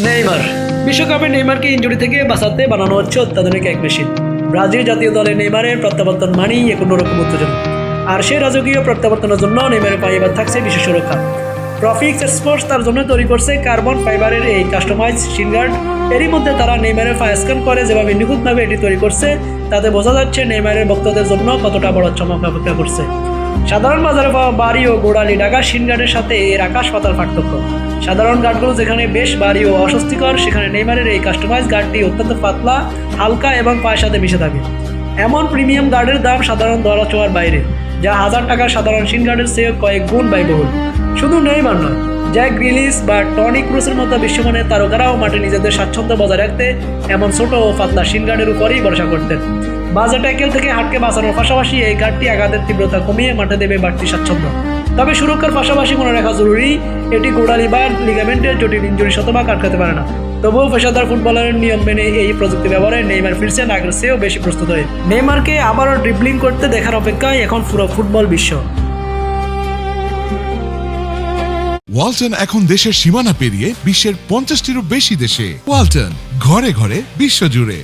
Neymar. বিশ্বকাপে নেইমারকে injury থেকে বাঁচাতে বানানো হচ্ছে অত্যাধুনিক এক মেশিন। ব্রাজিল জাতীয় দলে নেইমারের প্রত্যাবর্তন মানেই কোনো রকম উত্তেজনা। আর সেই রাজকীয় প্রত্যাবর্তনের জন্য নেইমারের পায়ে এবার থাকছে বিশেষ সুরক্ষা। প্রফিক্স স্পোর্টস তার জন্য তৈরি করছে কার্বন ফাইবারের এই কাস্টমাইজ শিনগার্ড। এরই মধ্যে তারা নেইমারের পা স্ক্যান করে যেভাবে নিখুঁতভাবে এটি তৈরি করছে, তাতে বোঝা যাচ্ছে নেইমারের ভক্তদের জন্য কতটা বড় চমক অপেক্ষা করছে। সাধারণ বাজারে পাওয়া বাড়ি ও গোড়ালি ঢাকা শিনগার্ডের সাথে এর আকাশ পাতাল পার্থক্য। সাধারণ গার্ডগুলো যেখানে বেশ ভারী ও অস্বস্তিকর, সেখানে নেইমারের এই কাস্টমাইজ গার্ডটি অত্যন্ত পাতলা, হালকা এবং পায়ের সাথে মিশে থাকে। এমন প্রিমিয়াম গার্ডের দাম সাধারণ ধরা ছোঁয়ার বাইরে, যা 1000 টাকার সাধারণ শিন গার্ডের চেয়ে কয়েক গুণ ব্যয়বহুল। শুধু নেইমার নয়, জ্যাক গ্রিলিশ বা টনি ক্রুসের মতো বিশ্বমানের তারকারাও মাঠে নিজেদের স্বাচ্ছন্দ্য বজায় রাখতে এমন ছোট ও পাতলা শিন গার্ডের উপরেই ভরসা করতেন। বাজে ট্যাকেল থেকে হাটকে বাঁচানোর পাশাপাশি এই গার্ডটি আঘাতের তীব্রতা কমিয়ে মাঠে দেবে বাড়তি স্বাচ্ছন্দ্য। তবে সুরক্ষার পাশাপাশি মনে রাখা জরুরি, এটি গোড়ালি বা লিগামেন্টের জটিল ইনজুরি শতভাগ আটকাতে পারে না। তবুও পেশাদার ফুটবলারের নিয়ম মেনে এই প্রযুক্তি ব্যবহারে নেইমার ফিরছেন আগের চেয়েও বেশি প্রস্তুত হয়ে। নেইমারকে আবারও ড্রিবলিং করতে দেখার অপেক্ষায় এখন পুরো ফুটবল বিশ্ব। ওয়ালটন এখন দেশের সীমানা পেরিয়ে বিশ্বের 50টিরও বেশি দেশে। ওয়ালটন, ঘরে ঘরে বিশ্বজুড়ে।